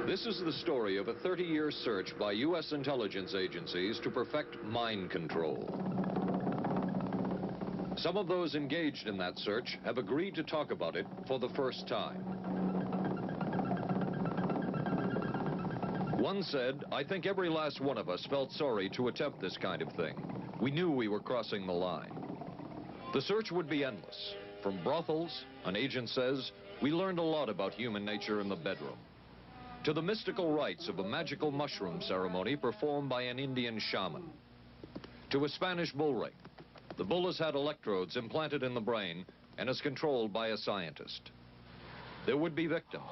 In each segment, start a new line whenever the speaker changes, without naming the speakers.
This is the story of a 30-year search by U.S. intelligence agencies to perfect mind control. Some of those engaged in that search have agreed to talk about it for the first time. One said, "I think every last one of us felt sorry to attempt this kind of thing. We knew we were crossing the line." The search would be endless. From brothels, an agent says, we learned a lot about human nature in the bedroom, to the mystical rites of a magical mushroom ceremony performed by an Indian shaman, to a Spanish bull ring. The bull has had electrodes implanted in the brain and is controlled by a scientist. There would be victims.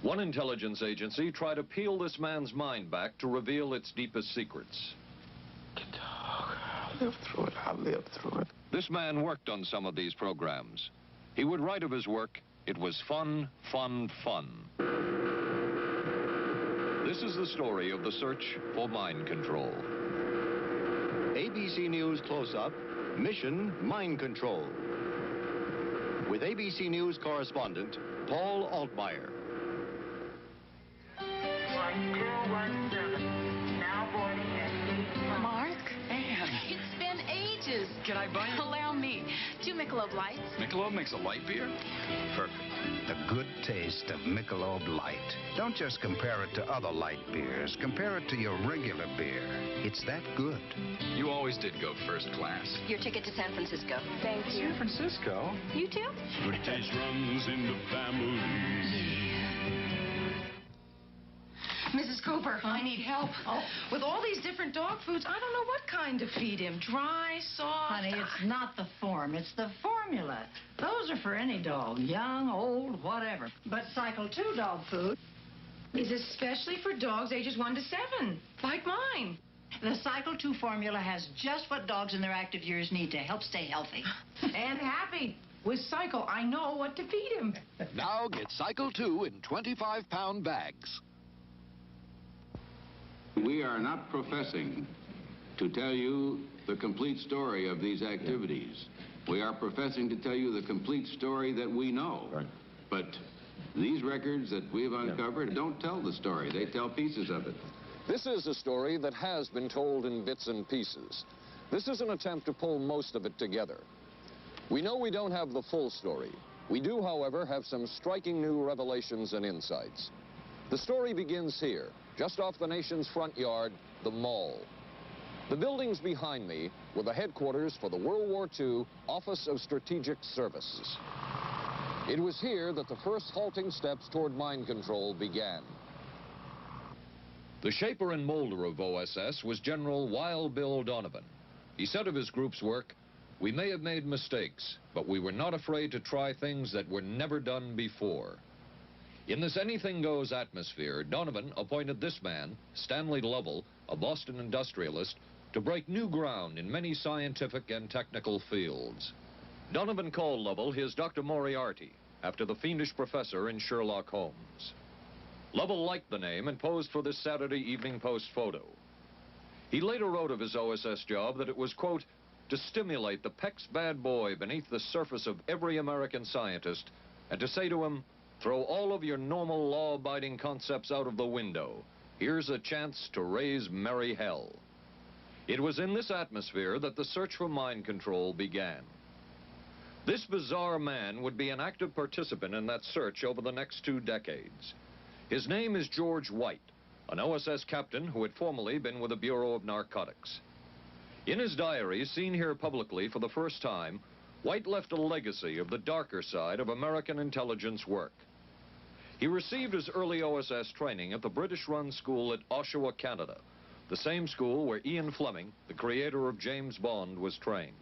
One intelligence agency tried to peel this man's mind back to reveal its deepest secrets.
I'll live through it. I'll live through it.
This man worked on some of these programs. He would write of his work, "It was fun, fun, fun." This is the story of the search for mind control.
ABC News Close-Up, Mission Mind Control. With ABC News correspondent Paul Altmaier.
1217, now boarding at 8.
Mark?
Anne.
It's been ages.
Can I buy you?
Allow me. 2 Michelob Lights.
Michelob makes a light beer?
Perfect. The good taste of Michelob Light. Don't just compare it to other light beers. Compare it to your regular beer. It's that good.
You always did go first class.
Your ticket to San Francisco.
Thank you.
San Francisco?
You too?
Good taste runs in the family.
Mrs. Cooper, I need help. Oh. With all these different dog foods, I don't know what kind to feed him. Dry, soft.
Honey, it's not the form, it's the formula. Those are for any dog, young, old, whatever. But Cycle 2 dog food
is especially for dogs ages 1 to 7, like mine.
The Cycle 2 formula has just what dogs in their active years need to help stay healthy.
And happy. With Cycle, I know what to feed him.
Now get Cycle 2 in 25-pound bags.
We are not professing to tell you the complete story of these activities. We are professing to tell you the complete story that we know. Right. But these records that we've uncovered don't tell the story. They tell pieces of it.
This is a story that has been told in bits and pieces. This is an attempt to pull most of it together. We know we don't have the full story. We do, however, have some striking new revelations and insights. The story begins here, just off the nation's front yard, the Mall. The buildings behind me were the headquarters for the World War II Office of Strategic Services. It was here that the first halting steps toward mind control began. The shaper and molder of OSS was General Wild Bill Donovan. He said of his group's work, "We may have made mistakes, but we were not afraid to try things that were never done before." In this anything-goes atmosphere, Donovan appointed this man, Stanley Lovell, a Boston industrialist, to break new ground in many scientific and technical fields. Donovan called Lovell his Dr. Moriarty, after the fiendish professor in Sherlock Holmes. Lovell liked the name and posed for this Saturday Evening Post photo. He later wrote of his OSS job that it was, quote, to stimulate the PEC's bad boy beneath the surface of every American scientist and to say to him, throw all of your normal law-abiding concepts out of the window. Here's a chance to raise merry hell. It was in this atmosphere that the search for mind control began. This bizarre man would be an active participant in that search over the next 2 decades. His name is George White, an OSS captain who had formerly been with the Bureau of Narcotics. In his diary, seen here publicly for the first time, White left a legacy of the darker side of American intelligence work. He received his early OSS training at the British-run school at Oshawa, Canada, the same school where Ian Fleming, the creator of James Bond, was trained.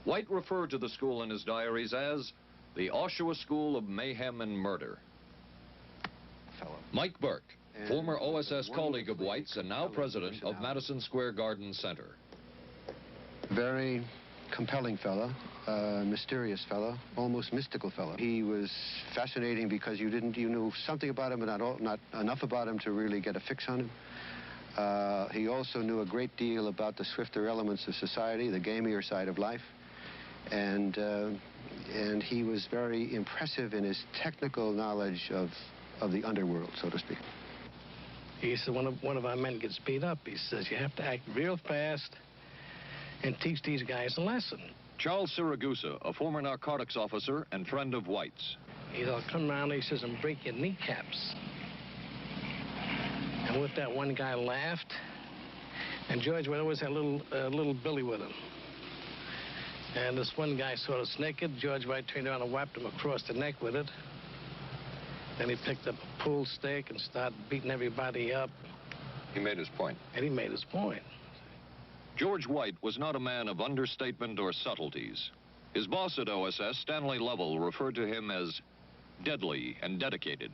White referred to the school in his diaries as the Oshawa School of Mayhem and Murder. Mike Burke, former OSS colleague of White's and now president of Madison Square Garden Center.
Very compelling fellow, mysterious fellow, almost mystical fellow. He was fascinating because you knew something about him, but not enough about him to really get a fix on him. He also knew a great deal about the swifter elements of society, the gamier side of life. And he was very impressive in his technical knowledge of the underworld, so to speak.
He said, one of our men gets beat up. He says, you have to act real fast and teach these guys a lesson.
Charles Siragusa, a former narcotics officer and friend of White's.
He'll come around, he says, and break your kneecaps. And with that, one guy laughed. And George would always have a little Billy with him. And this one guy saw us naked. George White turned around and whapped him across the neck with it. Then he picked up a pool stick and started beating everybody up.
He made his point.
And he made his point.
George White was not a man of understatement or subtleties. His boss at OSS, Stanley Lovell, referred to him as deadly and dedicated.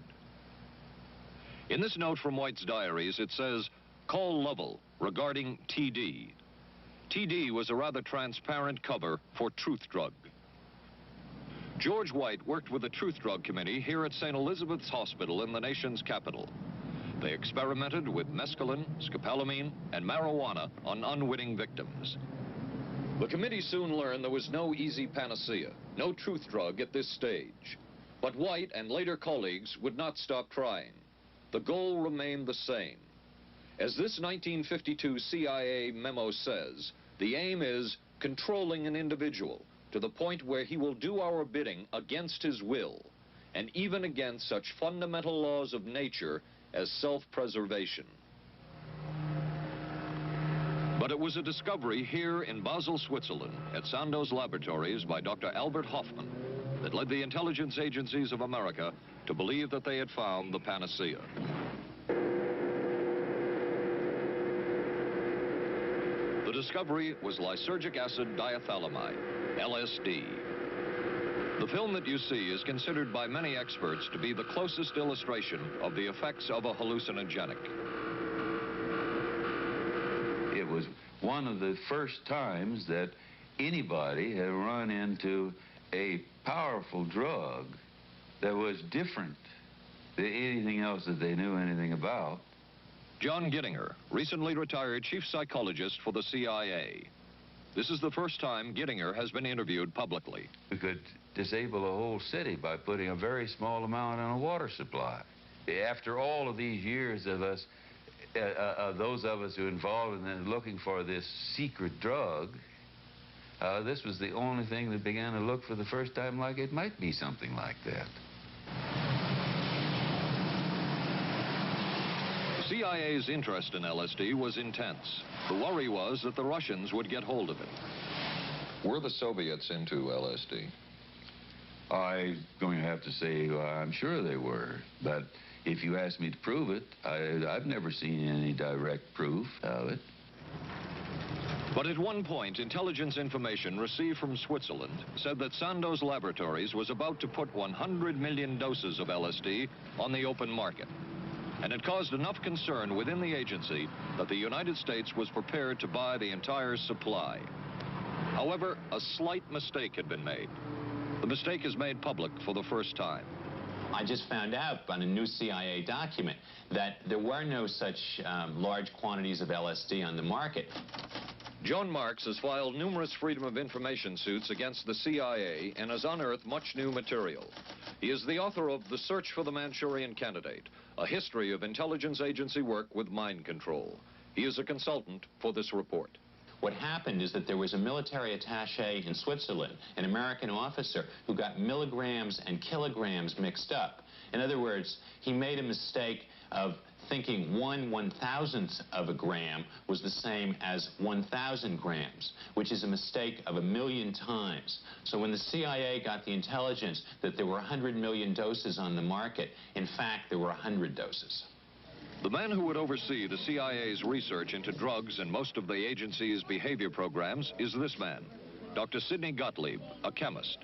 In this note from White's diaries, it says, call Lovell regarding TD. TD was a rather transparent cover for Truth Drug. George White worked with the Truth Drug Committee here at St. Elizabeth's Hospital in the nation's capital. They experimented with mescaline, scopolamine, and marijuana on unwitting victims. The committee soon learned there was no easy panacea, no truth drug at this stage. But White and later colleagues would not stop trying. The goal remained the same. As this 1952 CIA memo says, the aim is controlling an individual to the point where he will do our bidding against his will, and even against such fundamental laws of nature as self-preservation. But it was a discovery here in Basel, Switzerland, at Sandoz Laboratories by Dr. Albert Hoffman, that led the intelligence agencies of America to believe that they had found the panacea. The discovery was lysergic acid diethylamide, LSD. The film that you see is considered by many experts to be the closest illustration of the effects of a hallucinogenic.
It was one of the first times that anybody had run into a powerful drug that was different than anything else that they knew anything about.
John Gittinger, recently retired chief psychologist for the CIA. This is the first time Gittinger has been interviewed publicly.
We could disable a whole city by putting a very small amount on a water supply. After all of these years of us, those of us who are involved in looking for this secret drug, this was the only thing that began to look for the first time like it might be something like that.
The CIA's interest in LSD was intense. The worry was that the Russians would get hold of it. Were the Soviets into LSD?
I'm going to have to say I'm sure they were, but if you ask me to prove it, I've never seen any direct proof of it.
But at one point, intelligence information received from Switzerland said that Sandoz Laboratories was about to put 100 million doses of LSD on the open market. And it caused enough concern within the agency that the United States was prepared to buy the entire supply. However, a slight mistake had been made. The mistake is made public for the first time.
I just found out on a new CIA document that there were no such large quantities of LSD on the market.
John Marks has filed numerous Freedom of Information suits against the CIA and has unearthed much new material. He is the author of The Search for the Manchurian Candidate, a history of intelligence agency work with mind control. He is a consultant for this report.
What happened is that there was a military attaché in Switzerland, an American officer, who got milligrams and kilograms mixed up. In other words, he made a mistake of thinking 1/1000th of a gram was the same as 1,000 grams, which is a mistake of 1,000,000 times. So when the CIA got the intelligence that there were 100 million doses on the market, in fact, there were 100 doses.
The man who would oversee the CIA's research into drugs and most of the agency's behavior programs is this man, Dr. Sidney Gottlieb, a chemist.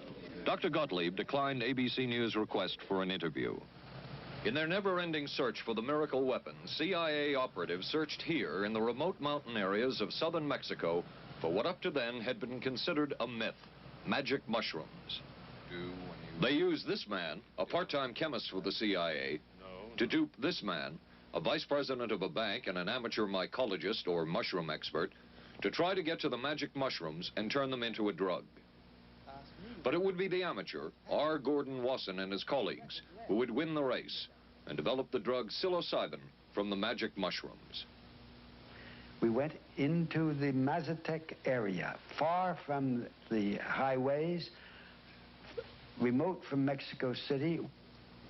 Dr. Gottlieb declined ABC News' request for an interview. In their never-ending search for the miracle weapon, CIA operatives searched here in the remote mountain areas of southern Mexico for what up to then had been considered a myth, magic mushrooms. They used this man, a part-time chemist for the CIA, to dupe this man, a vice president of a bank, and an amateur mycologist or mushroom expert to try to get to the magic mushrooms and turn them into a drug. But it would be the amateur, R. Gordon Wasson and his colleagues, who would win the race and develop the drug psilocybin from the magic mushrooms.
We went into the Mazatec area, far from the highways, remote from Mexico City.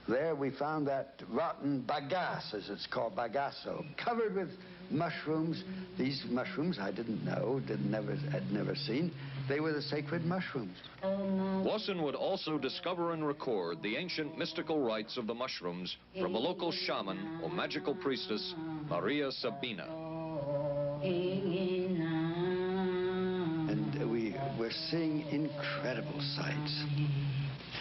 There we found that rotten bagasse, as it's called, bagasso, covered with mushrooms. These mushrooms I didn't know, had never seen. They were the sacred mushrooms.
Wasson would also discover and record the ancient mystical rites of the mushrooms from a local shaman or magical priestess, Maria Sabina.
And we were seeing incredible sights.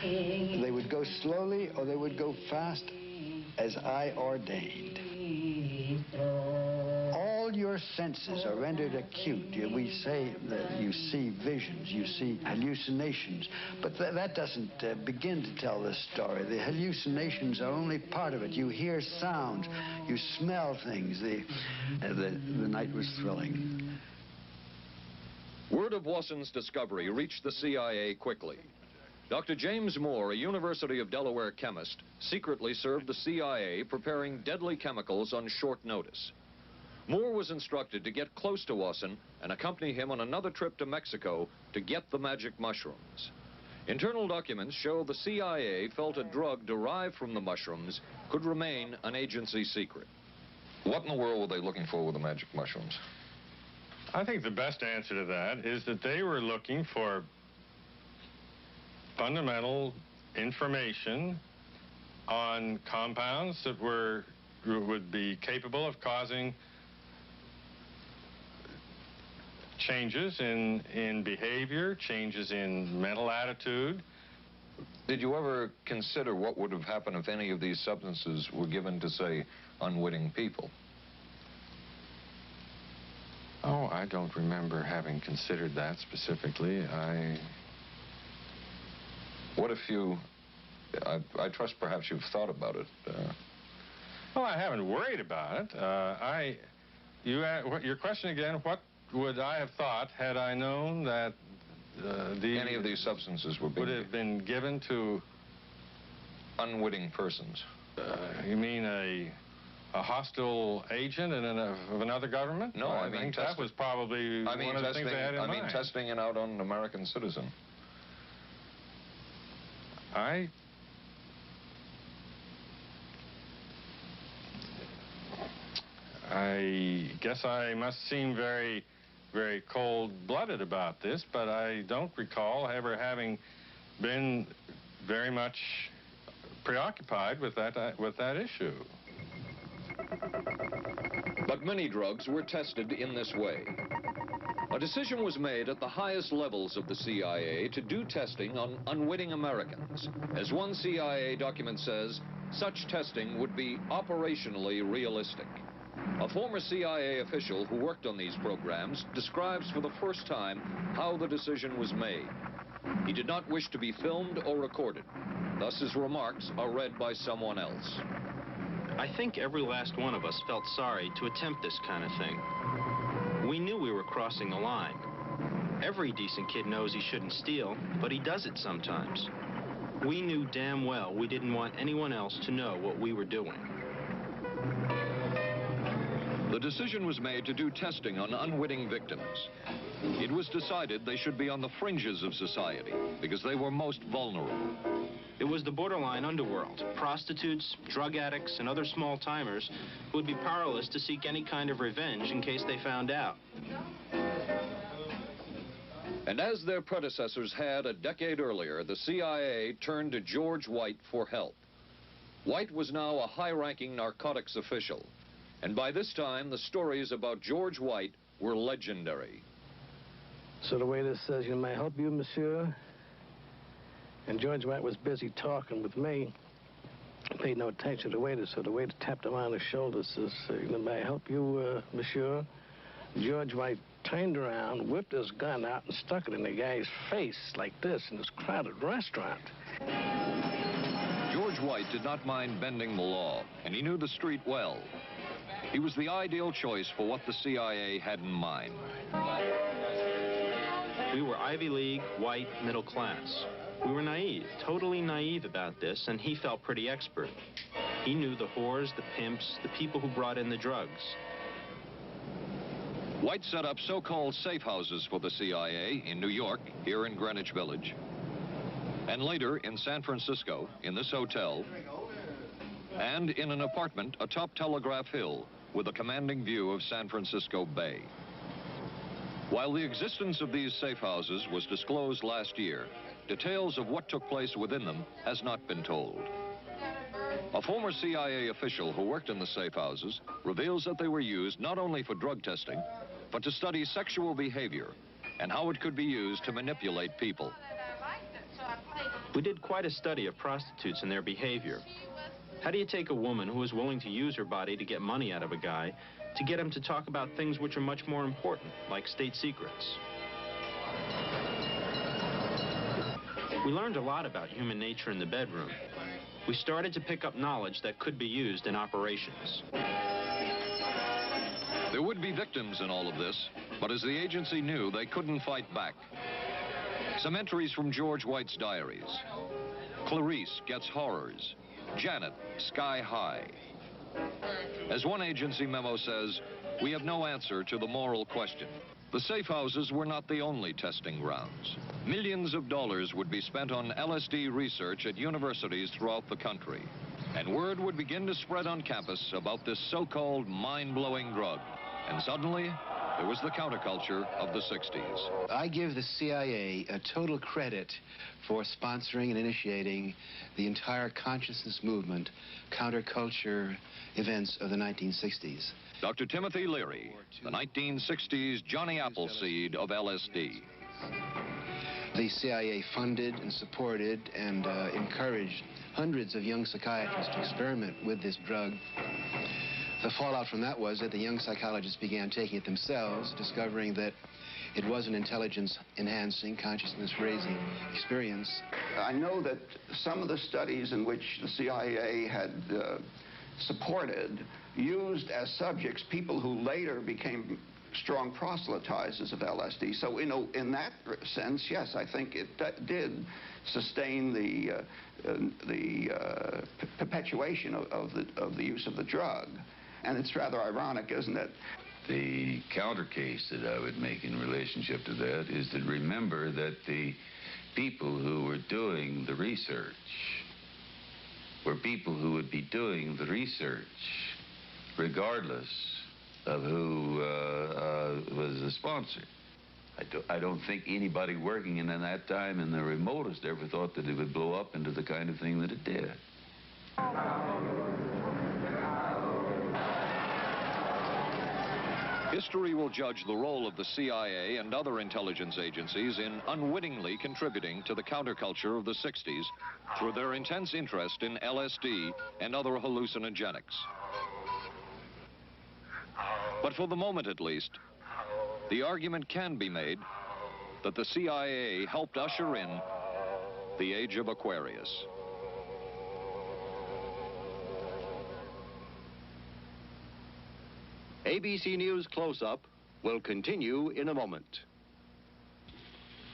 They would go slowly or they would go fast as I ordained. All your senses are rendered acute. We say that you see visions, you see hallucinations, but that doesn't begin to tell this story. The hallucinations are only part of it. You hear sounds, you smell things. The night was thrilling.
Word of Wasson's discovery reached the CIA quickly. Dr. James Moore, a University of Delaware chemist, secretly served the CIA preparing deadly chemicals on short notice. Moore was instructed to get close to Wasson and accompany him on another trip to Mexico to get the magic mushrooms. Internal documents show the CIA felt a drug derived from the mushrooms could remain an agency secret. What in the world were they looking for with the magic mushrooms?
I think the best answer to that is that they were looking for fundamental information on compounds that would be capable of causing changes in behavior, changes in mental attitude.
Did you ever consider what would have happened if any of these substances were given to, say, unwitting people?
Oh, I don't remember having considered that specifically.
What if you... I trust perhaps you've thought about it.
Well, I haven't worried about it. Your question again, what would I have thought had I known that
any of these substances
would have been given to
unwitting persons?
You mean a hostile agent of another government?
No, I mean,
that was probably one of the things they had in mind.
I mean, testing it out on an American citizen.
I guess I must seem very, very cold-blooded about this, but I don't recall ever having been very much preoccupied with that issue.
But many drugs were tested in this way. A decision was made at the highest levels of the CIA to do testing on unwitting Americans. As one CIA document says, such testing would be operationally realistic. A former CIA official who worked on these programs describes for the first time how the decision was made. He did not wish to be filmed or recorded. Thus his remarks are read by someone else.
I think every last one of us felt sorry to attempt this kind of thing. We knew we were crossing the line. Every decent kid knows he shouldn't steal, but he does it sometimes. We knew damn well we didn't want anyone else to know what we were doing.
The decision was made to do testing on unwitting victims. It was decided they should be on the fringes of society because they were most vulnerable.
It was the borderline underworld, prostitutes, drug addicts, and other small-timers who would be powerless to seek any kind of revenge in case they found out.
And as their predecessors had a decade earlier, the CIA turned to George White for help. White was now a high-ranking narcotics official, and by this time, the stories about George White were legendary.
So the waiter says, "May I help you, monsieur?" And George White was busy talking with me. Paid no attention to the waiter, so the waiter tapped him on the shoulder, says, "May I help you, monsieur?" George White turned around, whipped his gun out, and stuck it in the guy's face like this in this crowded restaurant.
George George White did not mind bending the law, and he knew the street well. He was the ideal choice for what the CIA had in mind.
We were Ivy League, white, middle class. We were naive, totally naive about this, and he felt pretty expert. He knew the whores, the pimps, the people who brought in the drugs.
White set up so-called safe houses for the CIA in New York, here in Greenwich Village, and later in San Francisco, in this hotel, and in an apartment atop Telegraph Hill with a commanding view of San Francisco Bay. While the existence of these safe houses was disclosed last year, details of what took place within them has not been told. A former CIA official who worked in the safe houses reveals that they were used not only for drug testing, but to study sexual behavior and how it could be used to manipulate people.
We did quite a study of prostitutes and their behavior. How do you take a woman who is willing to use her body to get money out of a guy to get him to talk about things which are much more important, like state secrets? We learned a lot about human nature in the bedroom. We started to pick up knowledge that could be used in operations.
There would be victims in all of this, but as the agency knew, they couldn't fight back. Some entries from George White's diaries. Clarice gets horrors. Janet, sky high. As one agency memo says, we have no answer to the moral question. The safe houses were not the only testing grounds. Millions of dollars would be spent on LSD research at universities throughout the country. And word would begin to spread on campus about this so-called mind-blowing drug. And suddenly, there was the counterculture of the 60s.
I give the CIA a total credit for sponsoring and initiating the entire consciousness movement, counterculture events of the 1960s.
Dr. Timothy Leary, the 1960s Johnny Appleseed of LSD.
The CIA funded and supported and encouraged hundreds of young psychiatrists to experiment with this drug. The fallout from that was that the young psychologists began taking it themselves, discovering that it was an intelligence-enhancing, consciousness-raising experience.
I know that some of the studies in which the CIA had supported used as subjects people who later became strong proselytizers of LSD. So, in that sense, yes, I think it did sustain the perpetuation of the use of the drug. And it's rather ironic, isn't it?
The counter case that I would make in relationship to that is to remember that the people who were doing the research were people who would be doing the research regardless of who was the sponsor. I don't think anybody working in that time in the remotest ever thought that it would blow up into the kind of thing that it did.
History will judge the role of the CIA and other intelligence agencies in unwittingly contributing to the counterculture of the 60s through their intense interest in LSD and other hallucinogenics. But for the moment, at least, the argument can be made that the CIA helped usher in the age of Aquarius.
ABC News Close-Up will continue in a moment.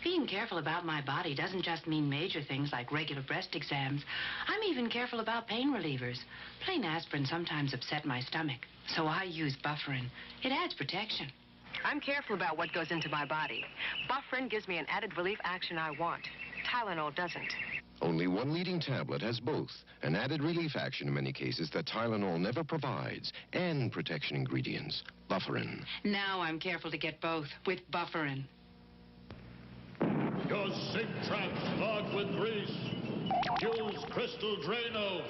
Being careful about my body doesn't just mean major things like regular breast exams. I'm even careful about pain relievers. Plain aspirin sometimes upset my stomach, so I use Bufferin. It adds protection.
I'm careful about what goes into my body. Bufferin gives me an added relief action I want. Tylenol doesn't.
Only one leading tablet has both an added relief action in many cases that Tylenol never provides, and protection ingredients, Bufferin.
Now I'm careful to get both with Bufferin.
Your sink trap's clogged with grease. Use Crystal Drano.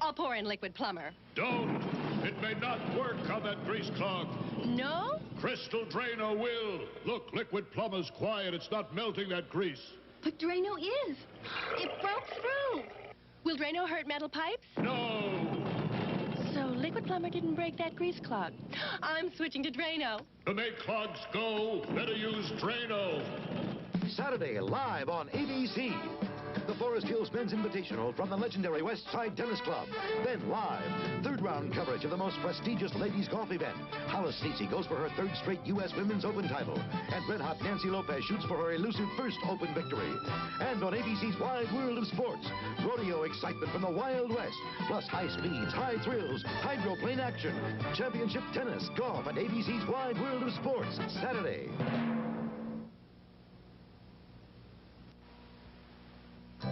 I'll pour in liquid plumber.
Don't. It may not work on that grease clog.
No?
Crystal Drano will. Look, liquid plumber's quiet. It's not melting that grease.
But Drano is. It broke through. Will Drano hurt metal pipes?
No.
So liquid plumber didn't break that grease clog. I'm switching to Drano.
To make clogs go, better use Drano.
Saturday, live on ABC.
the Forest Hills Men's Invitational from the legendary West Side Tennis Club. Then live, third-round coverage of the most prestigious ladies' golf event. Hollis Stacey goes for her third straight U.S. Women's Open title. And red-hot Nancy Lopez shoots for her elusive first Open victory. And on ABC's Wide World of Sports, rodeo excitement from the Wild West, plus high speeds, high thrills, hydroplane action, championship tennis, golf, and ABC's Wide World of Sports, Saturday.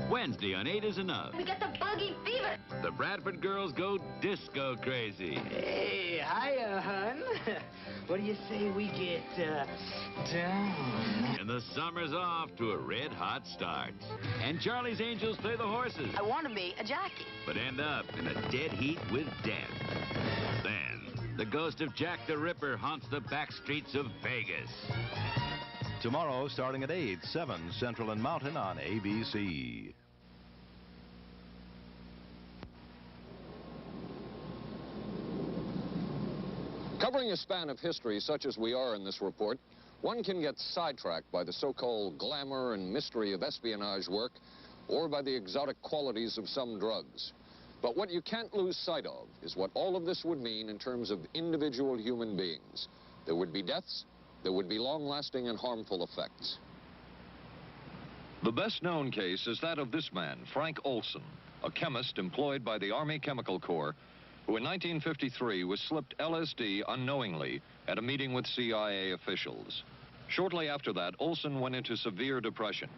Wednesday on 8 is Enough.
We got the buggy fever.
The Bradford girls go disco crazy.
Hey, hiya, hun. What do you say we get, down?
And the summer's off to a red-hot start. And Charlie's Angels play the horses.
I want to be a jockey.
But end up in a dead heat with death. Then, the ghost of Jack the Ripper haunts the back streets of Vegas.
Tomorrow, starting at 8, 7 Central and Mountain on ABC.
Covering a span of history such as we are in this report, one can get sidetracked by the so-called glamour and mystery of espionage work or by the exotic qualities of some drugs. But what you can't lose sight of is what all of this would mean in terms of individual human beings. There would be deaths. There would be long-lasting and harmful effects. The best-known case is that of this man, Frank Olson, a chemist employed by the Army Chemical Corps, who in 1953 was slipped LSD unknowingly at a meeting with CIA officials. Shortly after that, Olson went into severe depression.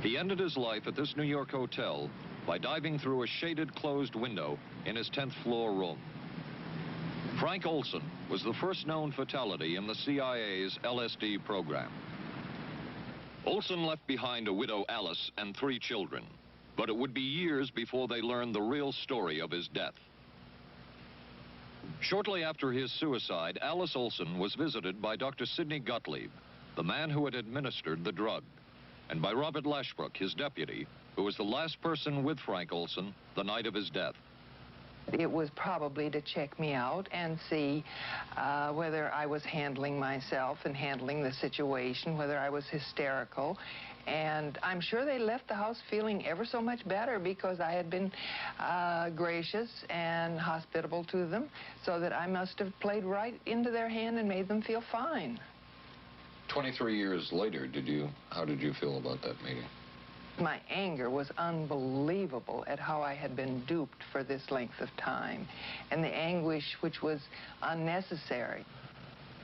He ended his life at this New York hotel by diving through a shaded closed window in his 10th floor room. Frank Olson was the first known fatality in the CIA's LSD program. Olson left behind a widow, Alice, and 3 children, but it would be years before they learned the real story of his death. Shortly after his suicide, Alice Olson was visited by Dr. Sidney Gottlieb, the man who had administered the drug, and by Robert Lashbrook, his deputy, who was the last person with Frank Olson the night of his death.
It was probably to check me out and see whether I was handling myself and handling the situation, whether I was hysterical. And I'm sure they left the house feeling ever so much better because I had been gracious and hospitable to them, so that I must have played right into their hand and made them feel fine.
23 years later, how did you feel about that meeting?
My anger was unbelievable at how I had been duped for this length of time, and the anguish which was unnecessary.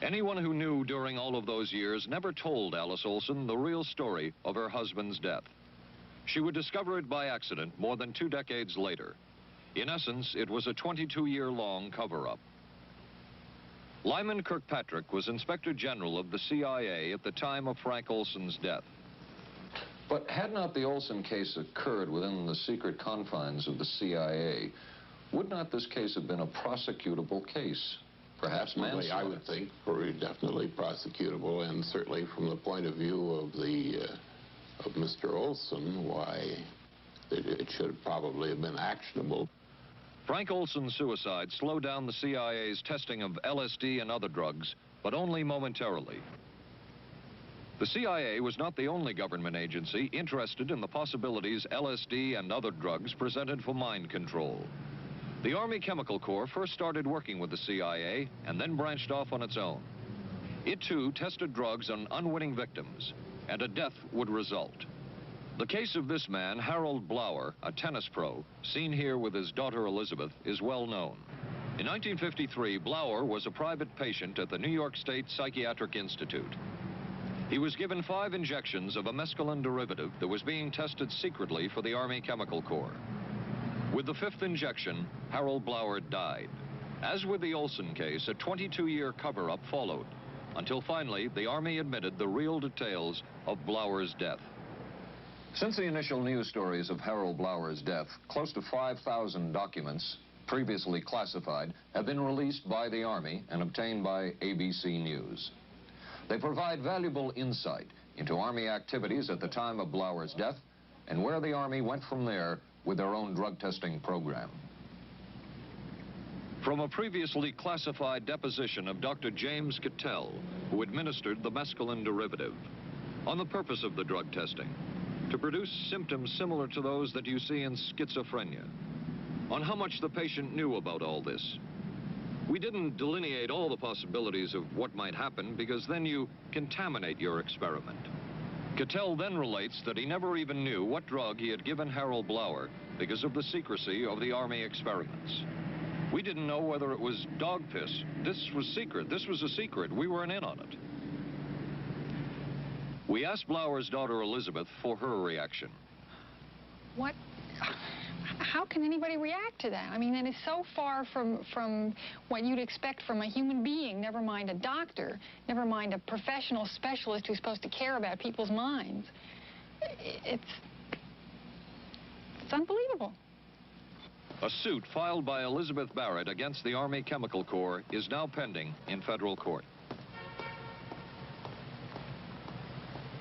Anyone who knew during all of those years never told Alice Olson the real story of her husband's death. She would discover it by accident more than 2 decades later. In essence, it was a 22-year-long cover-up. Lyman Kirkpatrick was Inspector General of the CIA at the time of Frank Olson's death. But had not the Olson case occurred within the secret confines of the CIA, would not this case have been a prosecutable case? Perhaps manslaughter?
I would think very definitely prosecutable, and certainly from the point of view of of Mr. Olson, why it should probably have been actionable.
Frank Olson's suicide slowed down the CIA's testing of LSD and other drugs, but only momentarily. The CIA was not the only government agency interested in the possibilities LSD and other drugs presented for mind control. The Army Chemical Corps first started working with the CIA and then branched off on its own. It, too, tested drugs on unwitting victims, and a death would result. The case of this man, Harold Blower, a tennis pro, seen here with his daughter Elizabeth, is well known. In 1953, Blower was a private patient at the New York State Psychiatric Institute. He was given 5 injections of a mescaline derivative that was being tested secretly for the Army Chemical Corps. With the 5th injection, Harold Blower died. As with the Olson case, a 22-year cover-up followed, until finally the Army admitted the real details of Blower's death. Since the initial news stories of Harold Blower's death, close to 5,000 documents, previously classified, have been released by the Army and obtained by ABC News. They provide valuable insight into Army activities at the time of Blower's death and where the Army went from there with their own drug testing program. From a previously classified deposition of Dr. James Cattell, who administered the mescaline derivative, on the purpose of the drug testing, to produce symptoms similar to those that you see in schizophrenia. On how much the patient knew about all this. We didn't delineate all the possibilities of what might happen because then you contaminate your experiment. Cattell then relates that he never even knew what drug he had given Harold Blauer because of the secrecy of the Army experiments. We didn't know whether it was dog piss. This was secret. This was a secret. We weren't in on it. We asked Blauer's daughter Elizabeth for her reaction.
What? How can anybody react to that? I mean, that is so far from what you'd expect from a human being, never mind a doctor, never mind a professional specialist who's supposed to care about people's minds. It's unbelievable.
A suit filed by Elizabeth Barrett against the Army Chemical Corps is now pending in federal court.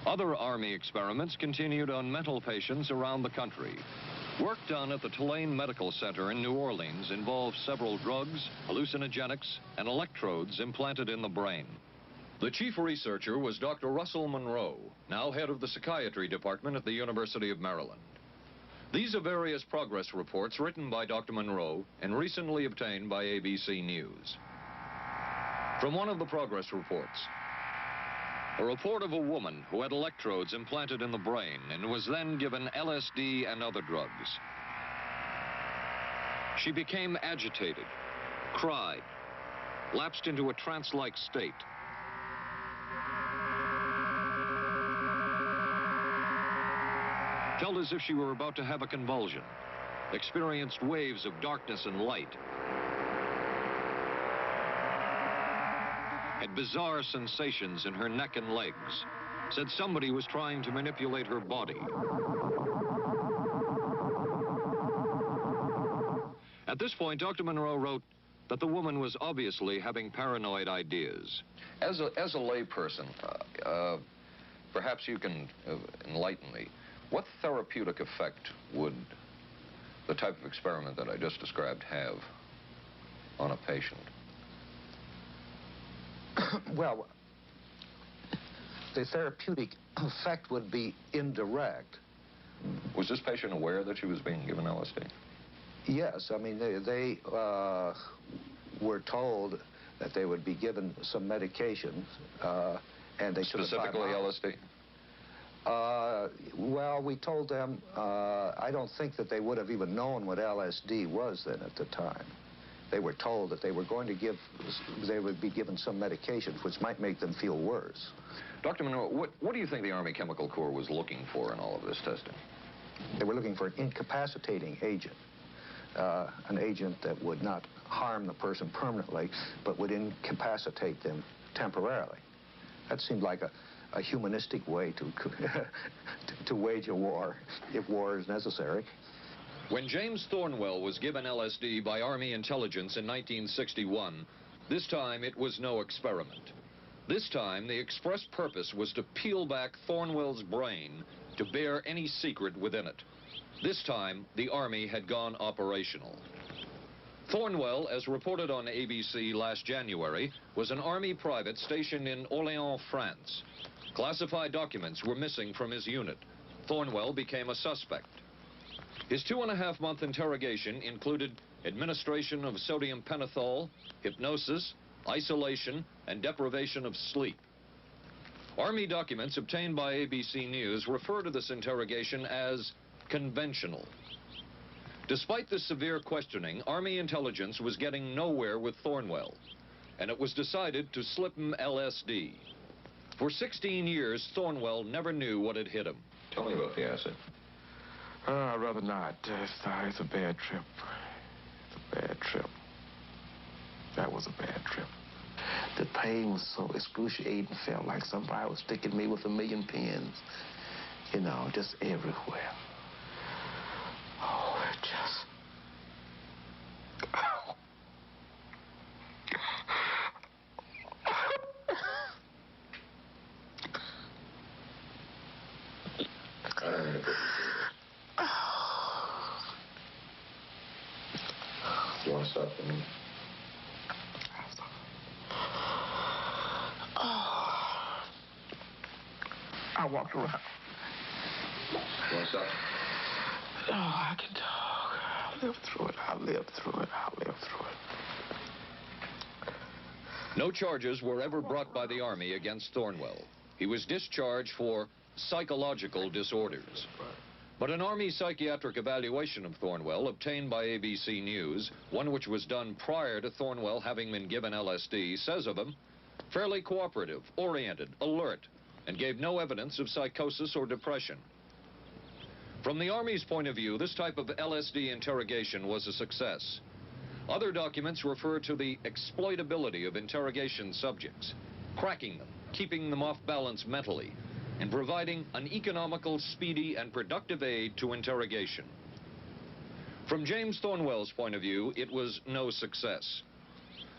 Other Army experiments continued on mental patients around the country. Work done at the Tulane Medical Center in New Orleans involved several drugs, hallucinogenics, and electrodes implanted in the brain. The chief researcher was Dr. Russell Monroe, now head of the psychiatry department at the University of Maryland. These are various progress reports written by Dr. Monroe and recently obtained by ABC News. From one of the progress reports, a report of a woman who had electrodes implanted in the brain and was then given LSD and other drugs. She became agitated, cried, lapsed into a trance-like state. Felt as if she were about to have a convulsion, experienced waves of darkness and light, had bizarre sensations in her neck and legs, said somebody was trying to manipulate her body. At this point, Dr. Monroe wrote that the woman was obviously having paranoid ideas. As a layperson, perhaps you can enlighten me. What therapeutic effect would the type of experiment that I just described have on a patient?
Well, the therapeutic effect would be indirect.
Was this patient aware that she was being given LSD?
Yes, I mean, they were told that they would be given some medication, and they took
specifically LSD?
Well, we told them, I don't think that they would have even known what LSD was then at the time. They were told that they were going to they would be given some medication which might make them feel worse.
Dr. Monroe, what do you think the Army Chemical Corps was looking for in all of this testing?
They were looking for an incapacitating agent, an agent that would not harm the person permanently, but would incapacitate them temporarily. That seemed like a humanistic way to wage a war, if war is necessary.
When James Thornwell was given LSD by Army intelligence in 1961, this time it was no experiment. This time, the express purpose was to peel back Thornwell's brain to bear any secret within it. This time, the Army had gone operational. Thornwell, as reported on ABC last January, was an Army private stationed in Orléans, France. Classified documents were missing from his unit. Thornwell became a suspect. His 2.5-month interrogation included administration of sodium pentothal, hypnosis, isolation, and deprivation of sleep. Army documents obtained by ABC News refer to this interrogation as conventional. Despite this severe questioning, Army intelligence was getting nowhere with Thornwell, and it was decided to slip him LSD. For 16 years, Thornwell never knew what had hit him. Tell me about the acid.
I'd rather not. It's a bad trip. It's a bad trip. That was a bad trip. The pain was so excruciating. Felt like somebody was sticking me with 1,000,000 pins. You know, just everywhere. Oh, it just...
You want to stop for me?
I walked around.
What's up?
Oh, I can talk. I'll live through it. I'll live through it. I'll live through it.
No charges were ever brought by the Army against Thornwell. He was discharged for psychological disorders. But an Army psychiatric evaluation of Thornwell obtained by ABC News, one which was done prior to Thornwell having been given LSD, says of him, fairly cooperative, oriented, alert, and gave no evidence of psychosis or depression. From the Army's point of view, this type of LSD interrogation was a success. Other documents refer to the exploitability of interrogation subjects, cracking them, keeping them off balance mentally, and providing an economical, speedy, and productive aid to interrogation. From James Thornwell's point of view, it was no success.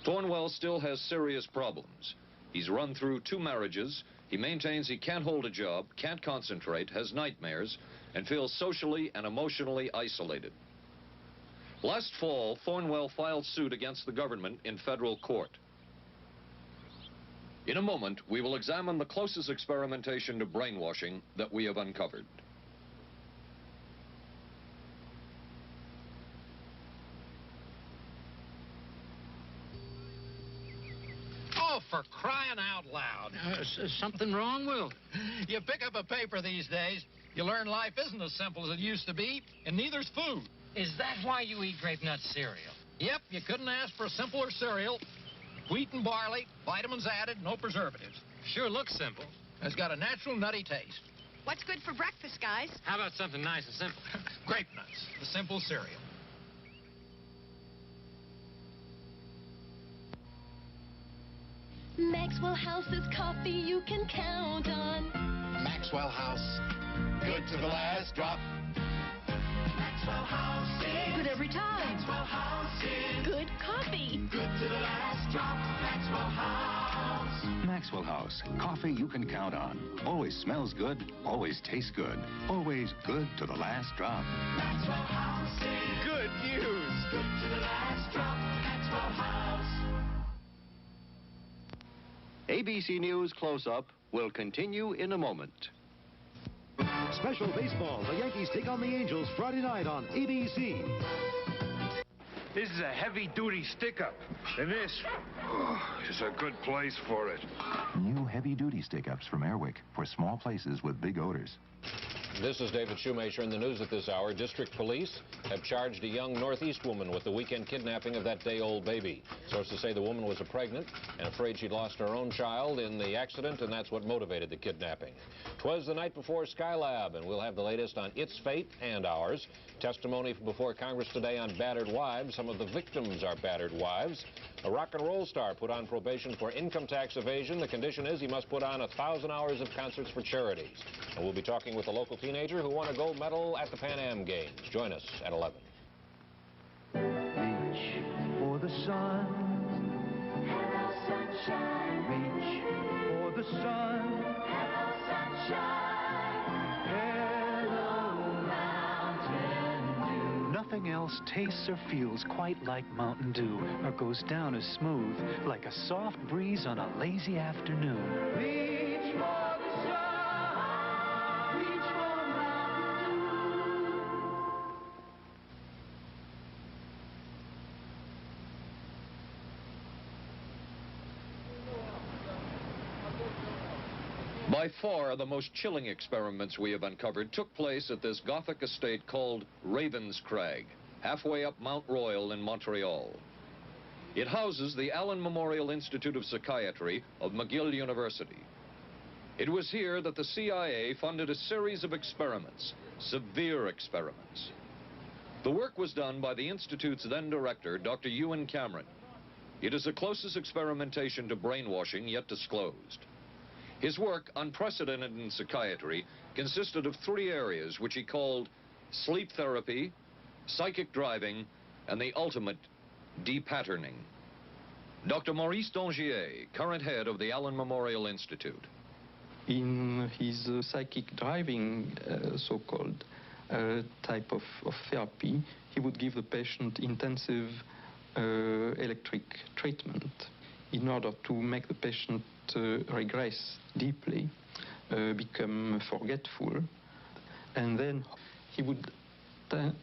Thornwell still has serious problems. He's run through 2 marriages. He maintains he can't hold a job, can't concentrate, has nightmares, and feels socially and emotionally isolated. Last fall, Thornwell filed suit against the government in federal court. In a moment, we will examine the closest experimentation to brainwashing that we have uncovered.
Oh, for crying out loud.
Something wrong, Will? You pick up a paper these days, you learn life isn't as simple as it used to be, and neither's food. Is that why you eat grape nut cereal? Yep, you couldn't ask for a simpler cereal. Wheat and barley, vitamins added, no preservatives. Sure looks simple. It's got a natural nutty taste.
What's good for breakfast, guys?
How about something nice and simple? Grape nuts, the simple cereal.
Maxwell House's coffee you can count on.
Maxwell House, good to the last drop.
Maxwell House is good every time. Maxwell House is good coffee. Good to the last drop. Maxwell House.
Maxwell House, coffee you can count on. Always smells good, always tastes good, always good to the last drop.
Maxwell House is
good news.
Good to the last drop. Maxwell House.
ABC News Close-Up will continue in a moment.
Special baseball. The Yankees take on the Angels Friday night on ABC.
This is a heavy-duty stick-up, and this is a good place for it.
New heavy-duty stick-ups from Airwick for small places with big odors.
This is David Shoemaker in the news at this hour. District Police have charged a young Northeast woman with the weekend kidnapping of that day-old baby. Sources say the woman was pregnant and afraid she'd lost her own child in the accident, and that's what motivated the kidnapping. 'Twas the night before Skylab, and we'll have the latest on its fate and ours. Testimony before Congress today on battered wives. Some of the victims are battered wives. A rock and roll star put on probation for income tax evasion. The condition is he must put on 1,000 hours of concerts for charities. And we'll be talking with a local teenager who won a gold medal at the Pan Am Games. Join us at 11.
Reach for the sun.
Hello, sunshine.
Reach for the sun.
Hello, sunshine.
Hello, Mountain Dew.
Nothing else tastes or feels quite like Mountain Dew, or goes down as smooth like a soft breeze on a lazy afternoon.
Reach for the sun. Reach for Mountain Dew.
By far, the most chilling experiments we have uncovered took place at this Gothic estate called Ravens Crag, halfway up Mount Royal in Montreal. It houses the Allen Memorial Institute of Psychiatry of McGill University. It was here that the CIA funded a series of experiments, severe experiments. The work was done by the Institute's then director, Dr. Ewan Cameron. It is the closest experimentation to brainwashing yet disclosed. His work, unprecedented in psychiatry, consisted of 3 areas which he called sleep therapy, psychic driving, and the ultimate depatterning. Dr. Maurice Dongier, current head of the Allen Memorial Institute.
In his psychic driving, so-called type of therapy, he would give the patient intensive electric treatment in order to make the patient regress deeply, become forgetful. and then he would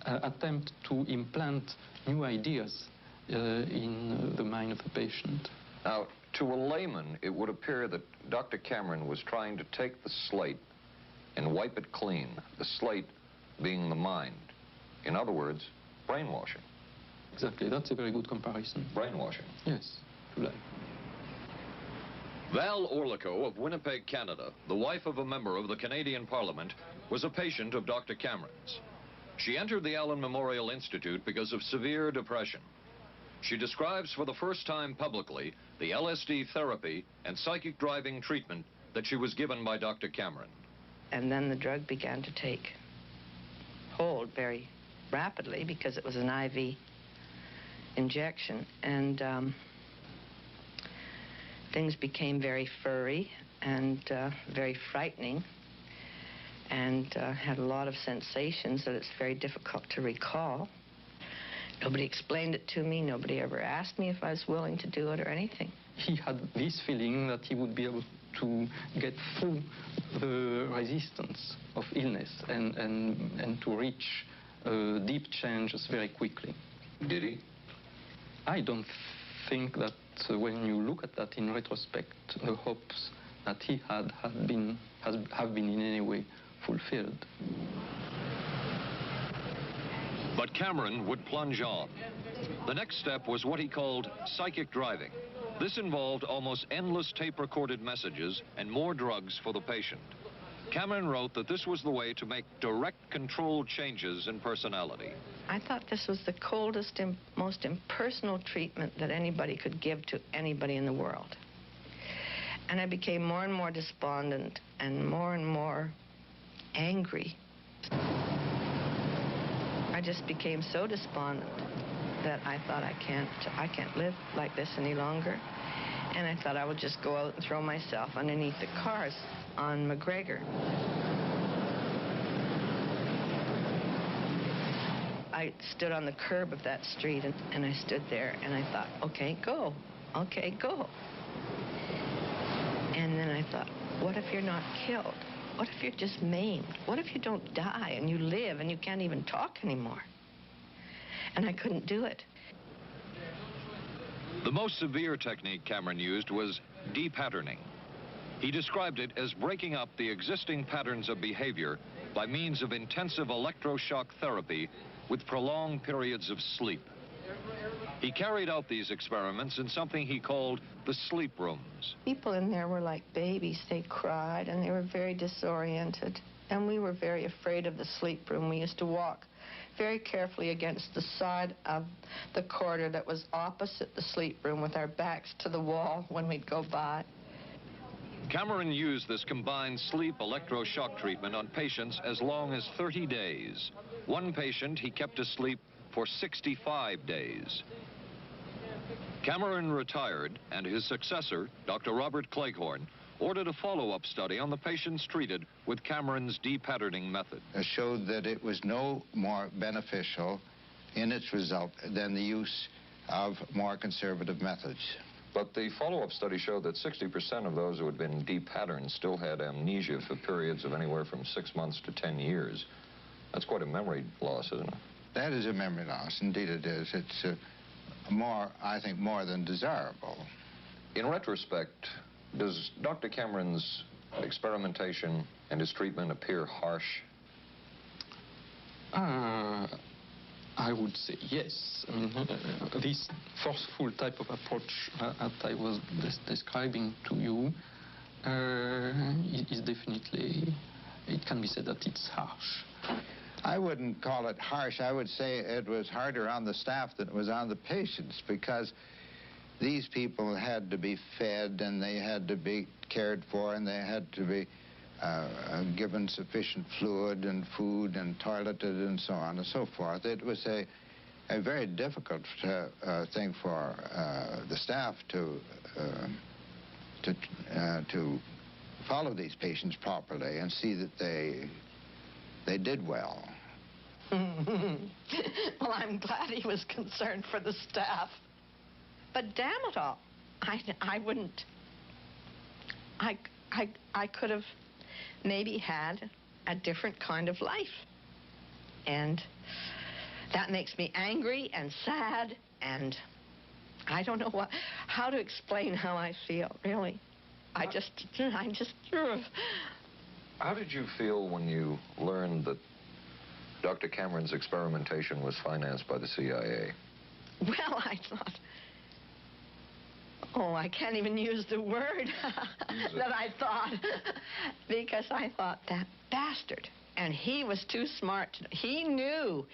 attempt to implant new ideas in the mind of the patient.
Now, to a layman, it would appear that Dr. Cameron was trying to take the slate and wipe it clean, the slate being the mind. In other words, brainwashing.
Exactly, that's a very good comparison.
Brainwashing.
Yes, if you like.
Val Orlico of Winnipeg, Canada, the wife of a member of the Canadian Parliament, was a patient of Dr. Cameron's. She entered the Allen Memorial Institute because of severe depression. She describes for the first time publicly the LSD therapy and psychic driving treatment that she was given by Dr. Cameron.
And then the drug began to take hold very rapidly because it was an IV injection. And things became very furry and very frightening, and had a lot of sensations that it's very difficult to recall. Nobody explained it to me. Nobody ever asked me if I was willing to do it or anything.
He had this feeling that he would be able to get through the resistance of illness and to reach deep changes very quickly.
Did he?
I don't think that when you look at that in retrospect, the hopes that he had have been in any way fulfilled.
But Cameron would plunge on. The next step was what he called psychic driving. This involved almost endless tape-recorded messages and more drugs for the patient. Cameron wrote that this was the way to make direct controlled changes in personality.
I thought this was the coldest and most impersonal treatment that anybody could give to anybody in the world. And I became more and more despondent and more angry. I just became so despondent that I thought I can't live like this any longer. And I thought I would just go out and throw myself underneath the cars on McGregor. I stood on the curb of that street and I stood there and I thought, okay, go. Okay, go. And then I thought, what if you're not killed? What if you're just maimed? What if you don't die and you live and you can't even talk anymore? And I couldn't do it.
The most severe technique Cameron used was de-patterning. He described it as breaking up the existing patterns of behavior by means of intensive electroshock therapy with prolonged periods of sleep. He carried out these experiments in something he called the sleep rooms.
People in there were like babies. They cried and they were very disoriented. And we were very afraid of the sleep room. We used to walk very carefully against the side of the corridor that was opposite the sleep room with our backs to the wall when we'd go by.
Cameron used this combined sleep electroshock treatment on patients as long as 30 days. One patient he kept asleep for 65 days. Cameron retired, and his successor, Dr. Robert Cleghorn, ordered a follow-up study on the patients treated with Cameron's de-patterning method.
It showed that it was no more beneficial in its result than the use of more conservative methods.
But the follow-up study showed that 60% of those who had been de-patterned still had amnesia for periods of anywhere from 6 months to 10 years. That's quite a memory loss, isn't it?
That is a memory loss. Indeed it is. It's I think, more than desirable.
In retrospect, does Dr. Cameron's experimentation and his treatment appear harsh?
I would say yes. I mean, this forceful type of approach that I was describing to you is definitely, it can be said that it's harsh.
I wouldn't call it harsh. I would say it was harder on the staff than it was on the patients, because these people had to be fed and they had to be cared for and they had to be given sufficient fluid and food and toileted and so on and so forth. It was a very difficult thing for the staff to follow these patients properly and see that they did well.
Well, I'm glad he was concerned for the staff. But damn it all, I wouldn't. I could have maybe had a different kind of life. And that makes me angry and sad, and I don't know how to explain how I feel, really. I just...
How did you feel when you learned that Dr. Cameron's experimentation was financed by the CIA?
Well, I thought... Oh, I can't even use the word that I thought, because I thought, that bastard. And he was too smart. He knew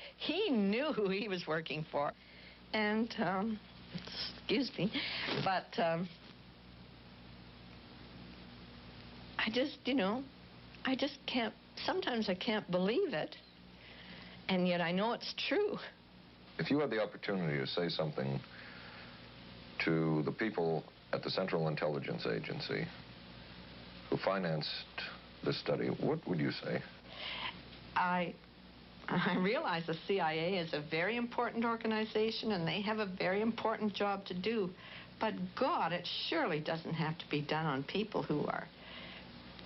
who he was working for. And, excuse me, but I just, I just can't, sometimes I can't believe it, and yet I know it's true.
If you had the opportunity to say something to the people at the Central Intelligence Agency who financed this study, what would you say?
I realize the CIA is a very important organization and they have a very important job to do. But God, it surely doesn't have to be done on people who are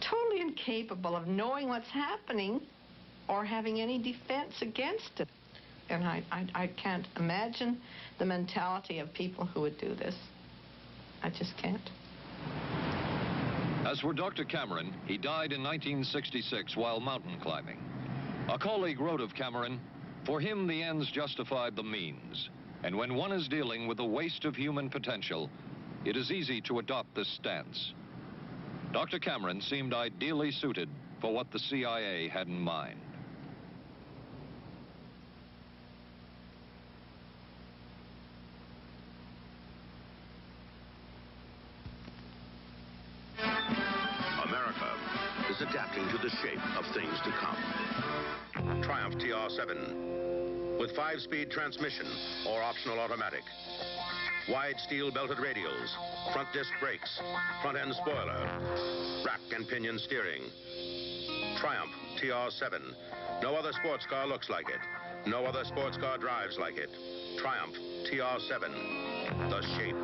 totally incapable of knowing what's happening or having any defense against it. And I can't imagine the mentality of people who would do this. I just can't.
As for Dr. Cameron, he died in 1966 while mountain climbing. A colleague wrote of Cameron, "For him, the ends justified the means. And when one is dealing with the waste of human potential, it is easy to adopt this stance." Dr. Cameron seemed ideally suited for what the CIA had in mind.
America is adapting to the shape of things to come. Triumph TR7 with 5-speed transmission or optional automatic. Wide steel belted radials, front disc brakes, front end spoiler, rack and pinion steering. Triumph TR7. No other sports car looks like it. No other sports car drives like it. Triumph TR7. The shape.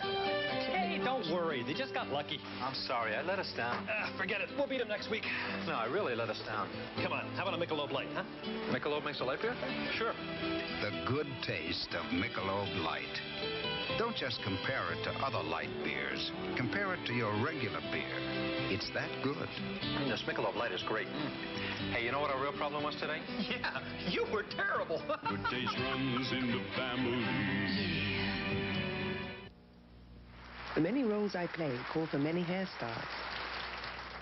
Hey, don't worry. They just got lucky.
I'm sorry, I let us down.
Forget it. We'll beat them next week.
No, I really let us down.
Come on. How about a Michelob Light, huh? Michelob makes a light beer? Sure.
The good taste of Michelob Light. Don't just compare it to other light beers. Compare it to your regular beer. It's that good.
This Michelob Light is great. Hey, you know what our real problem was today? Yeah, you were terrible.
Good taste runs in the family.
The many roles I play call for many hairstyles.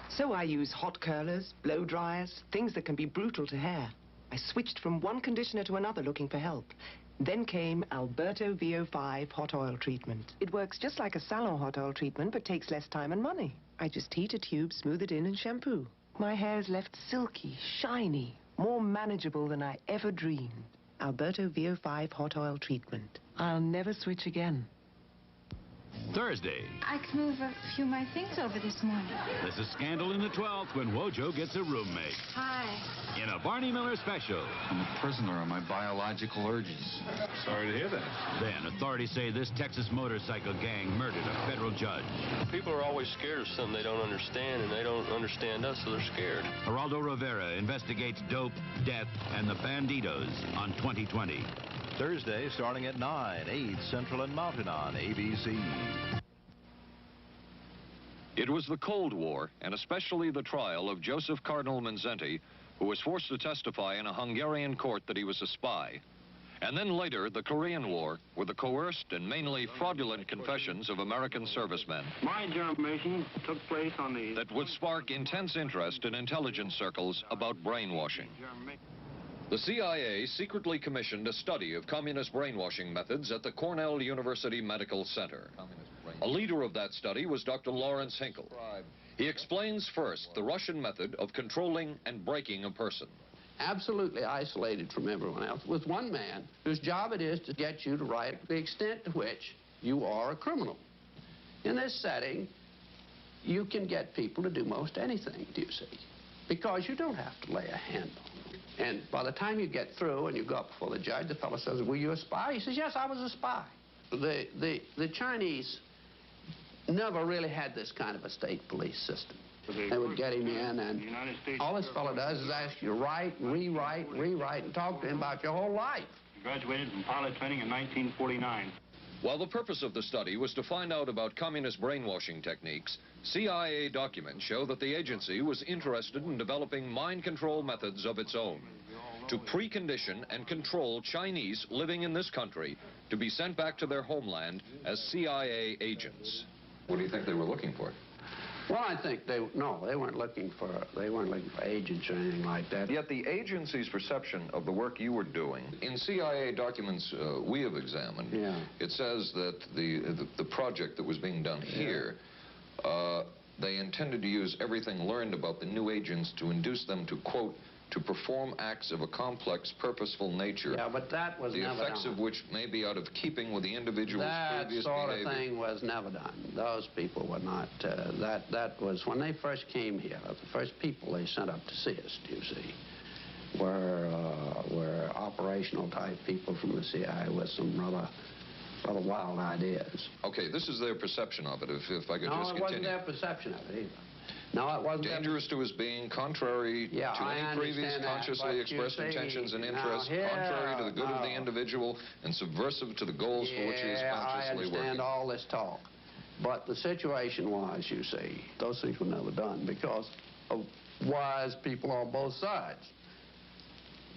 So I use hot curlers, blow dryers, things that can be brutal to hair. I switched from one conditioner to another looking for help. Then came Alberto VO5 hot oil treatment. It works just like a salon hot oil treatment, but takes less time and money. I just heat a tube, smooth it in, and shampoo. My hair is left silky, shiny, more manageable than I ever dreamed. Alberto VO5 hot oil treatment. I'll never switch again.
Thursday.
I can move a few of my things over this morning.
There's a scandal in the 12th when Wojo gets a roommate.
Hi.
In a Barney Miller special.
I'm a prisoner of my biological urges.
Sorry to hear that. Then authorities say this Texas motorcycle gang murdered a federal judge.
People are always scared of something they don't understand, and they don't understand us, so they're scared.
Geraldo Rivera investigates dope, death, and the banditos on 2020.
Thursday, starting at 9, 8 Central and Mountain on ABC.
It was the Cold War, and especially the trial of Joseph Cardinal Mindszenty, who was forced to testify in a Hungarian court that he was a spy. And then later, the Korean War, were the coerced and mainly fraudulent confessions of American servicemen.
My germination took place on the...
that would spark intense interest in intelligence circles about brainwashing. The CIA secretly commissioned a study of communist brainwashing methods at the Cornell University Medical Center. A leader of that study was Dr. Lawrence Hinkle. He explains first the Russian method of controlling and breaking a person.
Absolutely isolated from everyone else, with one man whose job it is to get you to write the extent to which you are a criminal. In this setting, you can get people to do most anything, do you see? Because you don't have to lay a hand on them. And by the time you get through and you go up before the judge, the fellow says, "Were you a spy?" He says, "Yes, I was a spy." The Chinese never really had this kind of a state police system. They would get him in, and all this fellow does is ask you to write, rewrite, and talk to him about your whole life.
Graduated from pilot training in 1949.
While the purpose of the study was to find out about communist brainwashing techniques, CIA documents show that the agency was interested in developing mind control methods of its own to precondition and control Chinese living in this country to be sent back to their homeland as CIA agents. What do you think they were looking for?
Well, I think they weren't looking for agents or anything like that.
Yet the agency's perception of the work you were doing, in CIA documents we have examined, it says that the project that was being done here, they intended to use everything learned about the new agents to induce them to, quote, to perform acts of a complex, purposeful nature.
Yeah, but that was never done.
The effects of which may be out of keeping with the individual's previous behavior.
That sort of thing was never done. Those people were not, that was, when they first came here, the first people they sent up to see us, you see, were operational type people from the CIA with some rather wild ideas.
Okay, this is their perception of it, if I could just continue.
No, it wasn't their perception of it either. No, it wasn't.
Dangerous to his being, contrary to any previous consciously expressed intentions and interests, contrary to the good of the individual, and subversive to the goals for which he is consciously working.
I understand all this talk. But the situation was, you see, those things were never done because of wise people on both sides.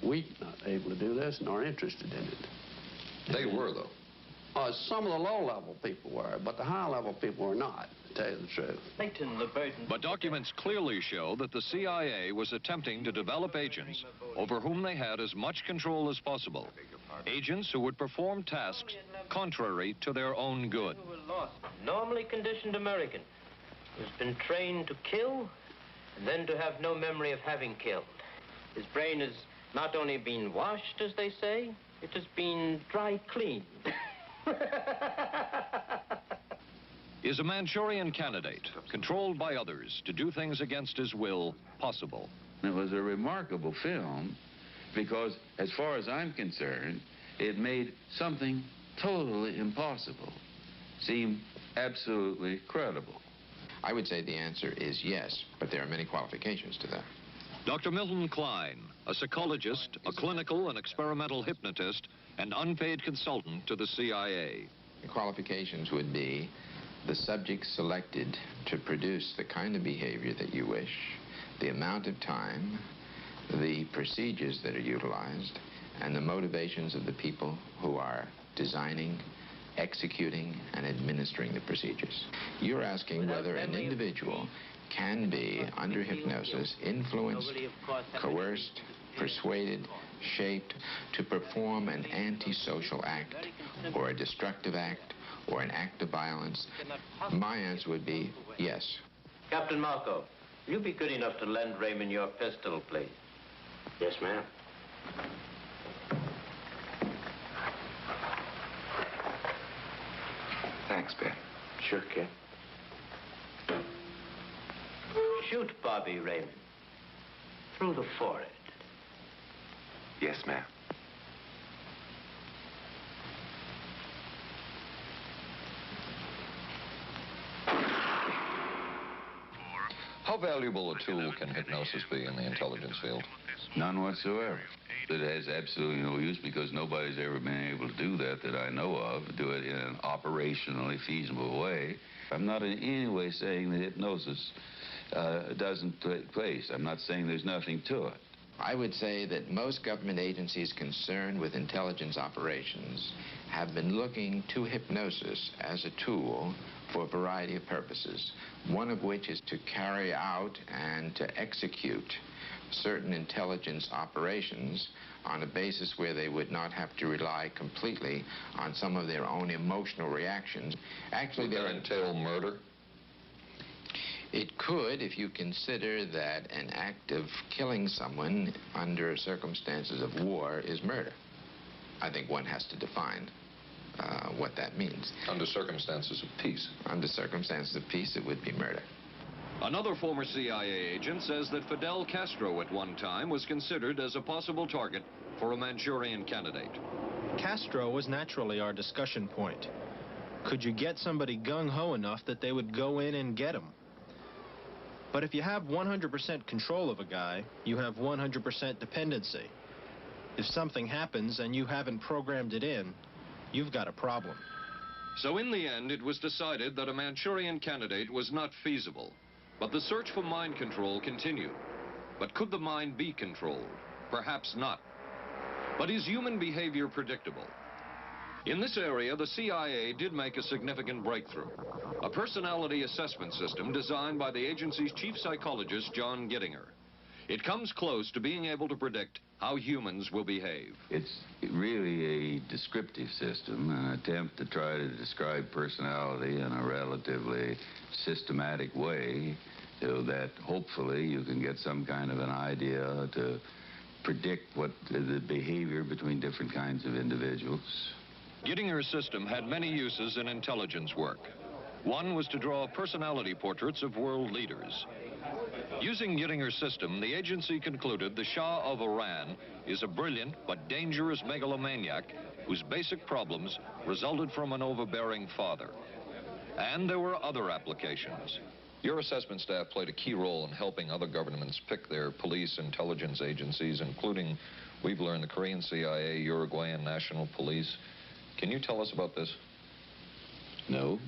We not able to do this nor interested in it.
They were, though.
Some of the low-level people were, but the high-level people were not, to tell you the truth.
But documents clearly show that the CIA was attempting to develop agents over whom they had as much control as possible. Agents who would perform tasks contrary to their own good.
Normally conditioned American who's been trained to kill and then to have no memory of having killed. His brain has not only been washed, as they say, it has been dry cleaned.
Is a Manchurian candidate, controlled by others to do things against his will, possible?
It was a remarkable film because, as far as I'm concerned, it made something totally impossible seem absolutely credible.
I would say the answer is yes, but there are many qualifications to that.
Dr. Milton Klein, a psychologist, a clinical and experimental hypnotist, and unpaid consultant to the CIA.
The qualifications would be the subject selected to produce the kind of behavior that you wish, the amount of time, the procedures that are utilized, and the motivations of the people who are designing, executing, and administering the procedures. You're asking whether an individual can be, under hypnosis, influenced, coerced, persuaded, shaped to perform an antisocial act, or a destructive act, or an act of violence. My answer would be yes.
Captain Marco, will you be good enough to lend Raymond your pistol, please?
Yes, ma'am.
Thanks, Ben.
Sure, kid.
Shoot Bobby, Raymond. Through the forehead.
Yes, ma'am.
How valuable a tool can hypnosis be in the intelligence field?
None whatsoever. It has absolutely no use because nobody's ever been able to do that I know of, do it in an operationally feasible way. I'm not in any way saying that hypnosis doesn't take place. I'm not saying there's nothing to it.
I would say that most government agencies concerned with intelligence operations have been looking to hypnosis as a tool for a variety of purposes, one of which is to carry out and to execute certain intelligence operations on a basis where they would not have to rely completely on some of their own emotional reactions. Actually,
would that entail murder?
It could, if you consider that an act of killing someone under circumstances of war is murder. I think one has to define what that means.
Under circumstances of peace?
Under circumstances of peace, it would be murder.
Another former CIA agent says that Fidel Castro at one time was considered as a possible target for a Manchurian candidate.
Castro was naturally our discussion point. Could you get somebody gung-ho enough that they would go in and get him? But if you have 100% control of a guy, you have 100% dependency. If something happens and you haven't programmed it in, you've got a problem.
So in the end, it was decided that a Manchurian candidate was not feasible. But the search for mind control continued. But could the mind be controlled? Perhaps not. But is human behavior predictable? In this area, the CIA did make a significant breakthrough. A personality assessment system designed by the agency's chief psychologist, John Gittinger. It comes close to being able to predict how humans will behave.
It's really a descriptive system, an attempt to try to describe personality in a relatively systematic way so that hopefully you can get some kind of an idea to predict what the behavior between different kinds of individuals.
Gittinger's system had many uses in intelligence work. One was to draw personality portraits of world leaders. Using Gittinger's system, the agency concluded the Shah of Iran is a brilliant but dangerous megalomaniac whose basic problems resulted from an overbearing father. And there were other applications. Your assessment staff played a key role in helping other governments pick their police intelligence agencies, including, we've learned, the Korean CIA, Uruguayan National Police. Can you tell us about this?
No.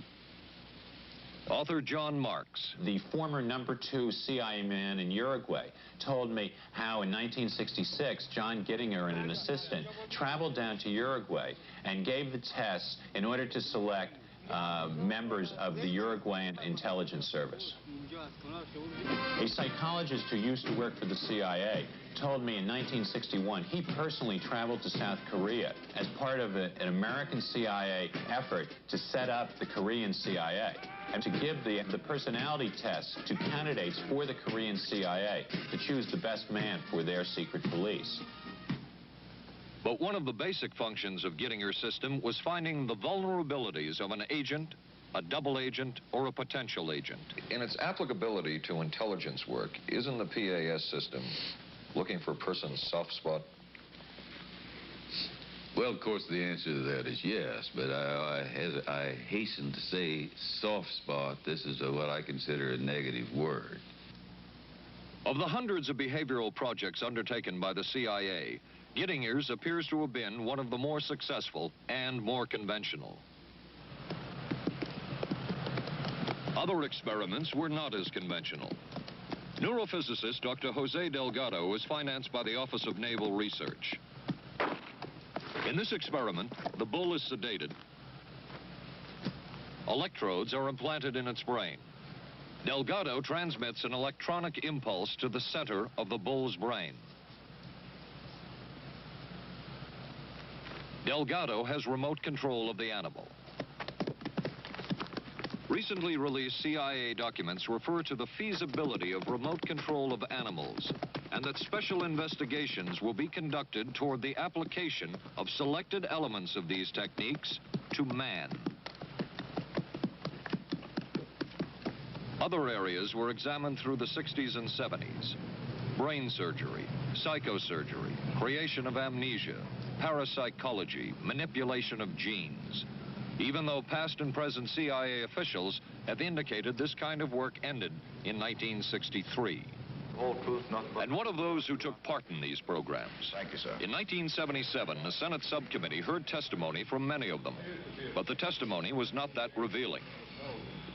Author John Marks.
The former #2 CIA man in Uruguay told me how in 1966, John Gittinger and an assistant traveled down to Uruguay and gave the tests in order to select members of the Uruguayan intelligence service. A psychologist who used to work for the CIA told me in 1961 he personally traveled to South Korea as part of an American CIA effort to set up the Korean CIA and to give the personality tests to candidates for the Korean CIA to choose the best man for their secret police.
But one of the basic functions of Gittinger's system was finding the vulnerabilities of an agent, a double agent, or a potential agent. In its applicability to intelligence work, isn't the PAS system looking for a person's soft spot?
Well, of course, the answer to that is yes, but I hasten to say soft spot. This is what I consider a negative word.
Of the hundreds of behavioral projects undertaken by the CIA, Gittinger's appears to have been one of the more successful and more conventional. Other experiments were not as conventional. Neurophysicist Dr. Jose Delgado was financed by the Office of Naval Research. In this experiment, the bull is sedated. Electrodes are implanted in its brain. Delgado transmits an electronic impulse to the center of the bull's brain. Delgado has remote control of the animal. Recently released CIA documents refer to the feasibility of remote control of animals, and that special investigations will be conducted toward the application of selected elements of these techniques to man. Other areas were examined through the 60s and 70s. Brain surgery, psychosurgery, creation of amnesia, parapsychology, manipulation of genes. Even though past and present CIA officials have indicated this kind of work ended in 1963.
Whole truth, nothing but...
And one of those who took part in these programs.
Thank you, sir.
In 1977, the Senate subcommittee heard testimony from many of them, but the testimony was not that revealing.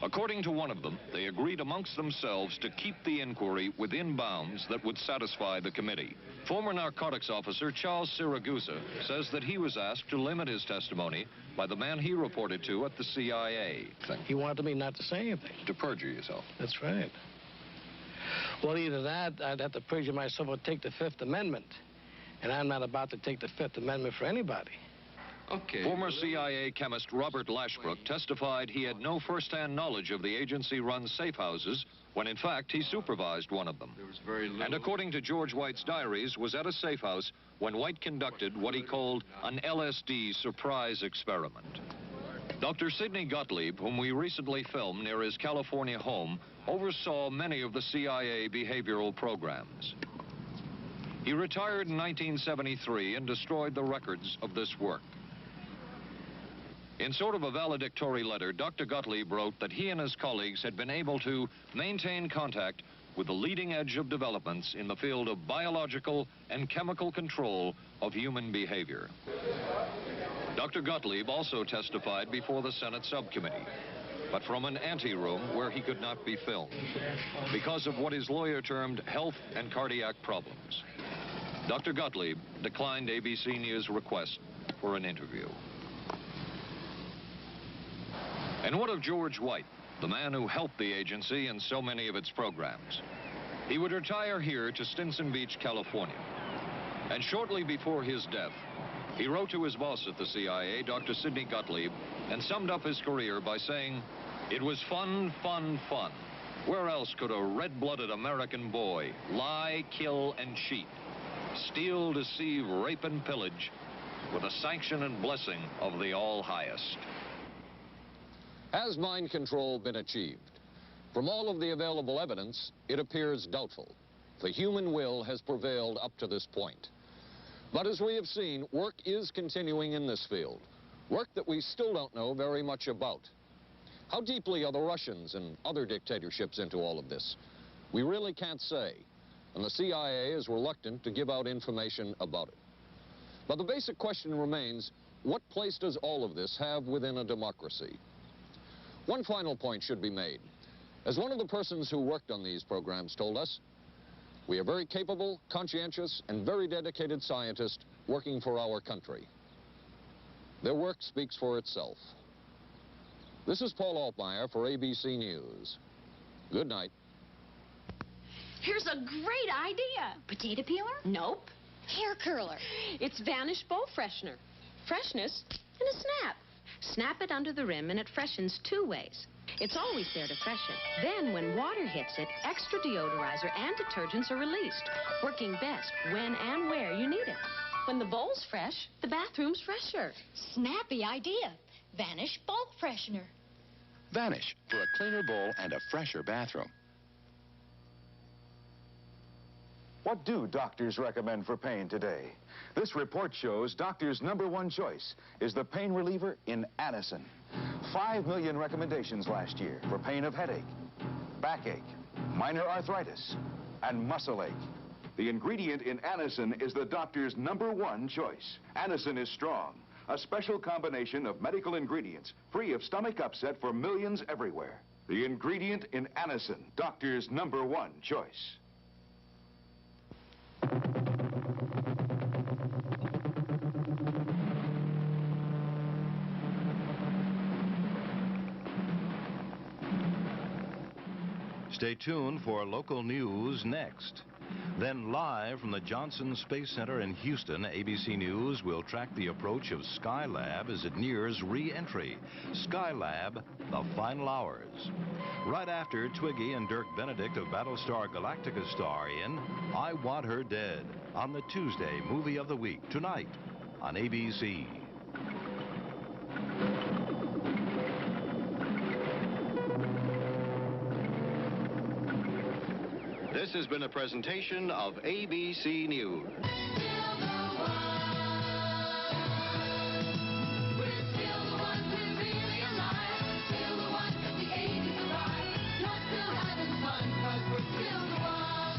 According to one of them, they agreed amongst themselves to keep the inquiry within bounds that would satisfy the committee. Former narcotics officer Charles Siragusa says that he was asked to limit his testimony by the man he reported to at the CIA.
He wanted me not to say anything.
To perjure yourself.
That's right. Well, either that, I'd have to perjure myself or take the Fifth Amendment. And I'm not about to take the Fifth Amendment for anybody.
Okay. Former CIA chemist Robert Lashbrook testified he had no first-hand knowledge of the agency-run safe houses when, in fact, he supervised one of them.
There was very little...
And according to George White's diaries, was at a safe house when White conducted what he called an LSD surprise experiment. Dr. Sidney Gottlieb, whom we recently filmed near his California home, oversaw many of the CIA behavioral programs. He retired in 1973 and destroyed the records of this work. In sort of a valedictory letter, Dr. Gottlieb wrote that he and his colleagues had been able to maintain contact with the leading edge of developments in the field of biological and chemical control of human behavior. Dr. Gottlieb also testified before the Senate subcommittee, but from an anteroom where he could not be filmed because of what his lawyer termed health and cardiac problems. Dr. Gottlieb declined ABC News' request for an interview. And what of George White, the man who helped the agency in so many of its programs? He would retire here to Stinson Beach, California. And shortly before his death, he wrote to his boss at the CIA, Dr. Sidney Gottlieb, and summed up his career by saying, "It was fun, fun, fun. Where else could a red-blooded American boy lie, kill, and cheat, steal, deceive, rape, and pillage with the sanction and blessing of the All-Highest?" Has mind control been achieved? From all of the available evidence, it appears doubtful. The human will has prevailed up to this point. But as we have seen, work is continuing in this field, work that we still don't know very much about. How deeply are the Russians and other dictatorships into all of this? We really can't say, and the CIA is reluctant to give out information about it. But the basic question remains, what place does all of this have within a democracy? One final point should be made. As one of the persons who worked on these programs told us, we are very capable, conscientious, and very dedicated scientists working for our country. Their work speaks for itself. This is Paul Altmeyer for ABC News. Good night.
Here's a great idea. Potato peeler? Nope. Hair curler. It's Vanish Bowl Freshener. Freshness in a snap. Snap it under the rim and it freshens 2 ways. It's always there to freshen. Then when water hits it, extra deodorizer and detergents are released, working best when and where you need it. When the bowl's fresh, the bathroom's fresher.
Snappy idea. Vanish Bowl Freshener.
Vanish for a cleaner bowl and a fresher bathroom.
What do doctors recommend for pain today? This report shows doctors' #1 choice is the pain reliever in Anacin. 5 million recommendations last year for pain of headache, backache, minor arthritis, and muscle ache. The ingredient in Anacin is the doctor's #1 choice. Anacin is strong, a special combination of medical ingredients free of stomach upset for millions everywhere. The ingredient in Anacin, doctor's #1 choice.
Stay tuned for local news next. Then live from the Johnson Space Center in Houston, ABC News will track the approach of Skylab as it nears re-entry. Skylab, the final hours. Right after Twiggy and Dirk Benedict of Battlestar Galactica star in I Want Her Dead on the Tuesday Movie of the Week, tonight on ABC.
This has been a presentation of ABC News.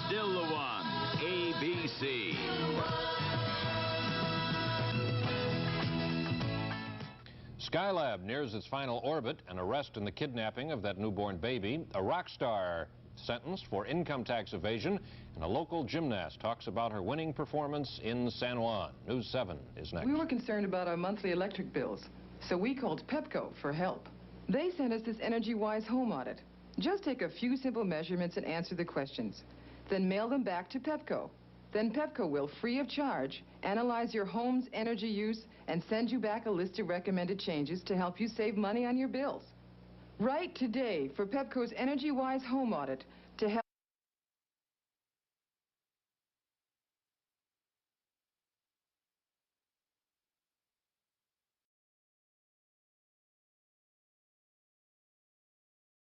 Still the one, ABC.
Skylab nears its final orbit. An arrest in the kidnapping of that newborn baby. A rock star sentenced for income tax evasion, and a local gymnast talks about her winning performance in San Juan. News 7 is next.
We were concerned about our monthly electric bills, so we called Pepco for help. They sent us this energy-wise home audit. Just take a few simple measurements and answer the questions. Then mail them back to Pepco. Then Pepco will, free of charge, analyze your home's energy use and send you back a list of recommended changes to help you save money on your bills. Write today for Pepco's Energy-Wise Home Audit.